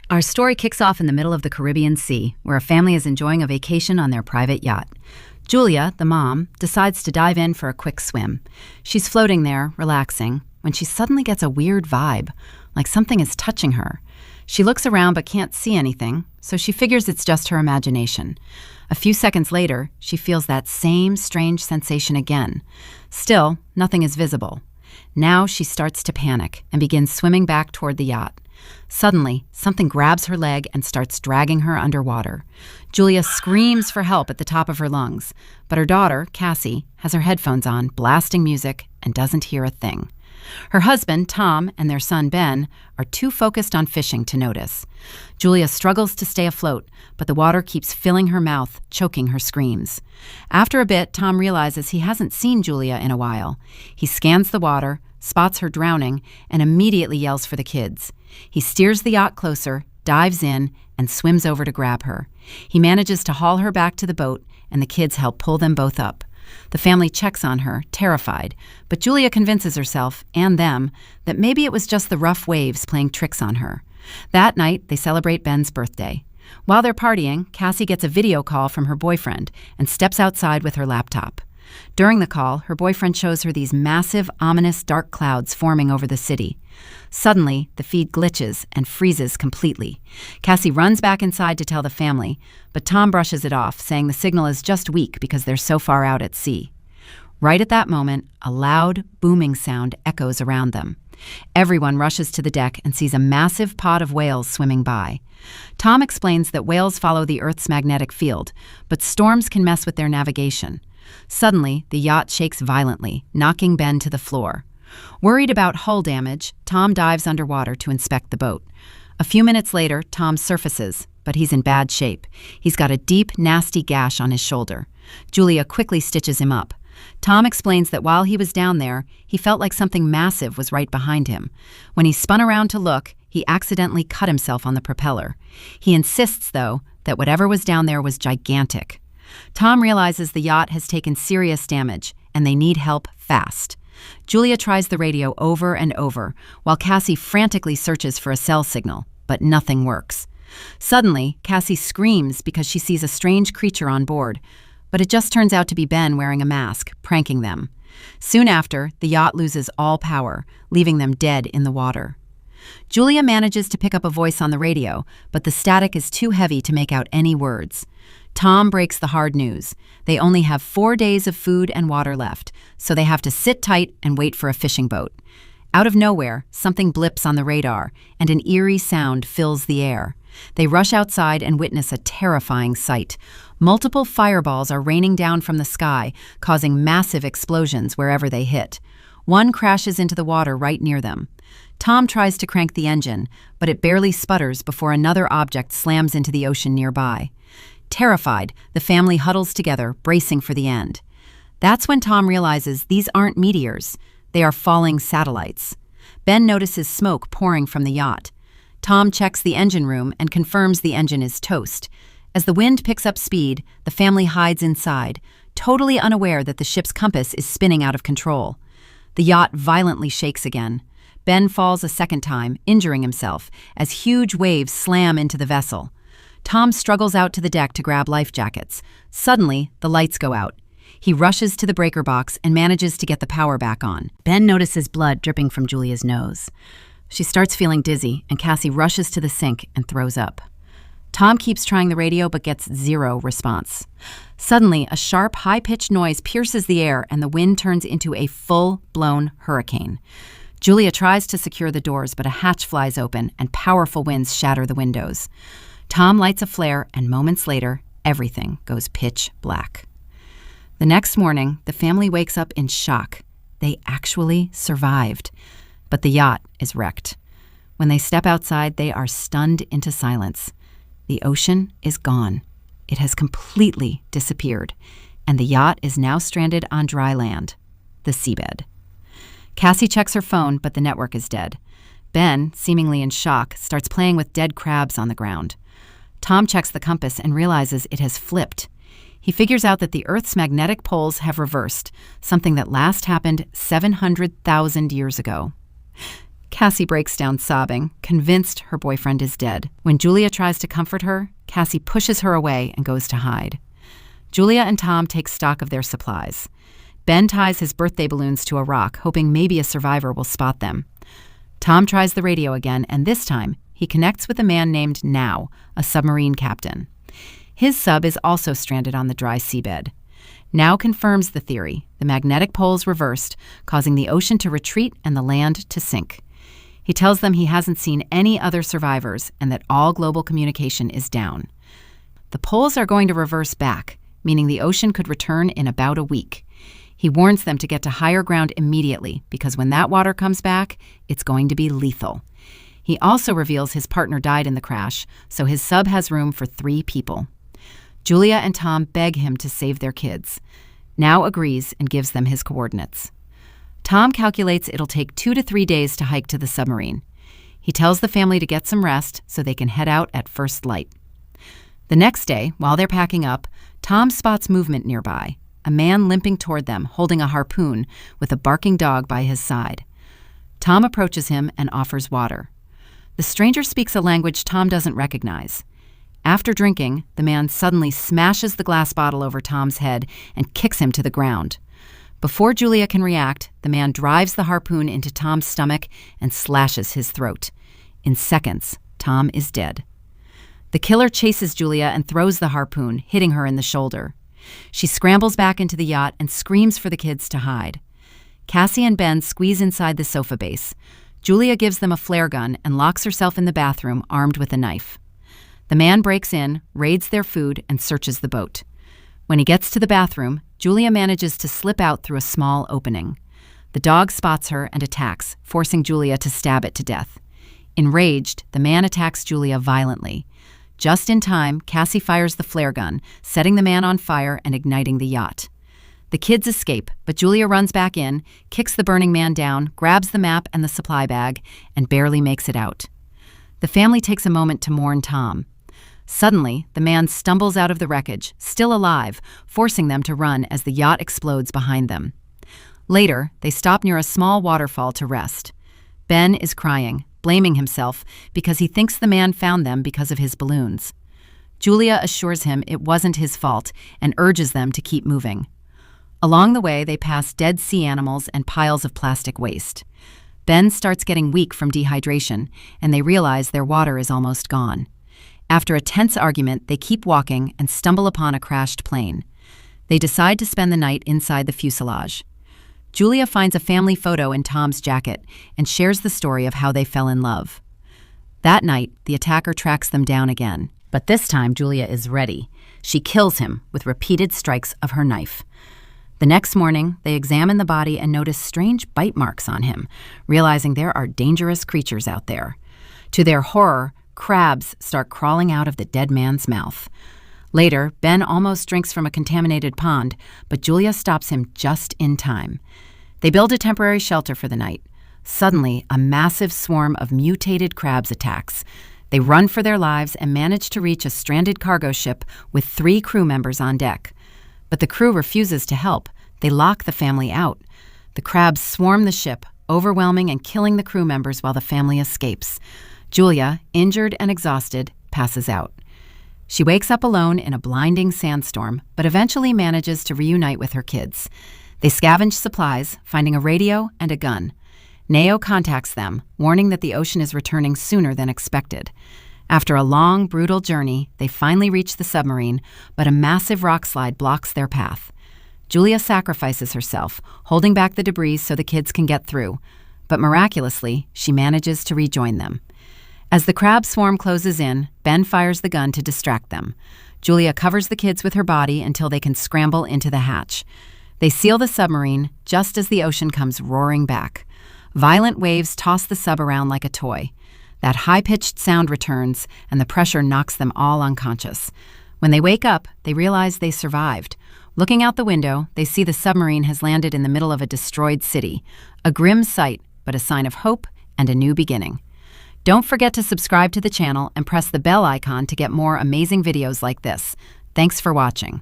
Our story kicks off in the middle of the Caribbean Sea, where a family is enjoying a vacation on their private yacht. Julia, the mom, decides to dive in for a quick swim. She's floating there, relaxing, when she suddenly gets a weird vibe, like something is touching her. She looks around but can't see anything, so she figures it's just her imagination. A few seconds later, she feels that same strange sensation again. Still, nothing is visible. Now she starts to panic and begins swimming back toward the yacht. Suddenly, something grabs her leg and starts dragging her underwater. Julia screams for help at the top of her lungs, but her daughter, Cassie, has her headphones on, blasting music, and doesn't hear a thing. Her husband, Tom, and their son, Ben, are too focused on fishing to notice. Julia struggles to stay afloat, but the water keeps filling her mouth, choking her screams. After a bit, Tom realizes he hasn't seen Julia in a while. He scans the water, spots her drowning, and immediately yells for the kids. He steers the yacht closer, dives in, and swims over to grab her. He manages to haul her back to the boat, and the kids help pull them both up. The family checks on her, terrified, but Julia convinces herself, and them, that maybe it was just the rough waves playing tricks on her. That night, they celebrate Ben's birthday. While they're partying, Cassie gets a video call from her boyfriend and steps outside with her laptop. During the call, her boyfriend shows her these massive, ominous dark clouds forming over the city. Suddenly, the feed glitches and freezes completely. Cassie runs back inside to tell the family, but Tom brushes it off, saying the signal is just weak because they're so far out at sea. Right at that moment, a loud, booming sound echoes around them. Everyone rushes to the deck and sees a massive pod of whales swimming by. Tom explains that whales follow the Earth's magnetic field, but storms can mess with their navigation. Suddenly, the yacht shakes violently, knocking Ben to the floor. Worried about hull damage, Tom dives underwater to inspect the boat. A few minutes later, Tom surfaces, but he's in bad shape. He's got a deep, nasty gash on his shoulder. Julia quickly stitches him up. Tom explains that while he was down there, he felt like something massive was right behind him. When he spun around to look, he accidentally cut himself on the propeller. He insists, though, that whatever was down there was gigantic. Tom realizes the yacht has taken serious damage, and they need help fast. Julia tries the radio over and over, while Cassie frantically searches for a cell signal, but nothing works. Suddenly, Cassie screams because she sees a strange creature on board, but it just turns out to be Ben wearing a mask, pranking them. Soon after, the yacht loses all power, leaving them dead in the water. Julia manages to pick up a voice on the radio, but the static is too heavy to make out any words. Tom breaks the hard news. They only have 4 days of food and water left, so they have to sit tight and wait for a fishing boat. Out of nowhere, something blips on the radar, and an eerie sound fills the air. They rush outside and witness a terrifying sight. Multiple fireballs are raining down from the sky, causing massive explosions wherever they hit. One crashes into the water right near them. Tom tries to crank the engine, but it barely sputters before another object slams into the ocean nearby. Terrified, the family huddles together, bracing for the end. That's when Tom realizes these aren't meteors. They are falling satellites. Ben notices smoke pouring from the yacht. Tom checks the engine room and confirms the engine is toast. As the wind picks up speed, the family hides inside, totally unaware that the ship's compass is spinning out of control. The yacht violently shakes again. Ben falls a second time, injuring himself, as huge waves slam into the vessel. Tom struggles out to the deck to grab life jackets. Suddenly, the lights go out. He rushes to the breaker box and manages to get the power back on. Ben notices blood dripping from Julia's nose. She starts feeling dizzy, and Cassie rushes to the sink and throws up. Tom keeps trying the radio but gets zero response. Suddenly, a sharp, high-pitched noise pierces the air and the wind turns into a full-blown hurricane. Julia tries to secure the doors, but a hatch flies open and powerful winds shatter the windows. Tom lights a flare, and moments later, everything goes pitch black. The next morning, the family wakes up in shock. They actually survived. But the yacht is wrecked. When they step outside, they are stunned into silence. The ocean is gone. It has completely disappeared, and the yacht is now stranded on dry land, the seabed. Cassie checks her phone, but the network is dead. Ben, seemingly in shock, starts playing with dead crabs on the ground. Tom checks the compass and realizes it has flipped. He figures out that the Earth's magnetic poles have reversed, something that last happened 700,000 years ago. Cassie breaks down sobbing, convinced her boyfriend is dead. When Julia tries to comfort her, Cassie pushes her away and goes to hide. Julia and Tom take stock of their supplies. Ben ties his birthday balloons to a rock, hoping maybe a survivor will spot them. Tom tries the radio again, and this time, he connects with a man named Now, a submarine captain. His sub is also stranded on the dry seabed. Now confirms the theory. The magnetic poles reversed, causing the ocean to retreat and the land to sink. He tells them he hasn't seen any other survivors and that all global communication is down. The poles are going to reverse back, meaning the ocean could return in about a week. He warns them to get to higher ground immediately because when that water comes back, it's going to be lethal. He also reveals his partner died in the crash, so his sub has room for 3 people. Julia and Tom beg him to save their kids. Now agrees and gives them his coordinates. Tom calculates it'll take 2 to 3 days to hike to the submarine. He tells the family to get some rest so they can head out at first light. The next day, while they're packing up, Tom spots movement nearby, a man limping toward them holding a harpoon with a barking dog by his side. Tom approaches him and offers water. The stranger speaks a language Tom doesn't recognize. After drinking, the man suddenly smashes the glass bottle over Tom's head and kicks him to the ground. Before Julia can react, the man drives the harpoon into Tom's stomach and slashes his throat. In seconds, Tom is dead. The killer chases Julia and throws the harpoon, hitting her in the shoulder. She scrambles back into the yacht and screams for the kids to hide. Cassie and Ben squeeze inside the sofa base. Julia gives them a flare gun and locks herself in the bathroom, armed with a knife. The man breaks in, raids their food, and searches the boat. When he gets to the bathroom, Julia manages to slip out through a small opening. The dog spots her and attacks, forcing Julia to stab it to death. Enraged, the man attacks Julia violently. Just in time, Cassie fires the flare gun, setting the man on fire and igniting the yacht. The kids escape, but Julia runs back in, kicks the burning man down, grabs the map and the supply bag, and barely makes it out. The family takes a moment to mourn Tom. Suddenly, the man stumbles out of the wreckage, still alive, forcing them to run as the yacht explodes behind them. Later, they stop near a small waterfall to rest. Ben is crying, blaming himself because he thinks the man found them because of his balloons. Julia assures him it wasn't his fault and urges them to keep moving. Along the way, they pass dead sea animals and piles of plastic waste. Ben starts getting weak from dehydration, and they realize their water is almost gone. After a tense argument, they keep walking and stumble upon a crashed plane. They decide to spend the night inside the fuselage. Julia finds a family photo in Tom's jacket and shares the story of how they fell in love. That night, the attacker tracks them down again. But this time, Julia is ready. She kills him with repeated strikes of her knife. The next morning, they examine the body and notice strange bite marks on him, realizing there are dangerous creatures out there. To their horror, crabs start crawling out of the dead man's mouth. Later, Ben almost drinks from a contaminated pond, but Julia stops him just in time. They build a temporary shelter for the night. Suddenly, a massive swarm of mutated crabs attacks. They run for their lives and manage to reach a stranded cargo ship with 3 crew members on deck. But the crew refuses to help. They lock the family out. The crabs swarm the ship, overwhelming and killing the crew members while the family escapes. Julia, injured and exhausted, passes out. She wakes up alone in a blinding sandstorm, but eventually manages to reunite with her kids. They scavenge supplies, finding a radio and a gun. Neo contacts them, warning that the ocean is returning sooner than expected. After a long, brutal journey, they finally reach the submarine, but a massive rock slide blocks their path. Julia sacrifices herself, holding back the debris so the kids can get through. But miraculously, she manages to rejoin them. As the crab swarm closes in, Ben fires the gun to distract them. Julia covers the kids with her body until they can scramble into the hatch. They seal the submarine just as the ocean comes roaring back. Violent waves toss the sub around like a toy. That high-pitched sound returns, and the pressure knocks them all unconscious. When they wake up, they realize they survived. Looking out the window, they see the submarine has landed in the middle of a destroyed city. A grim sight, but a sign of hope and a new beginning. Don't forget to subscribe to the channel and press the bell icon to get more amazing videos like this. Thanks for watching.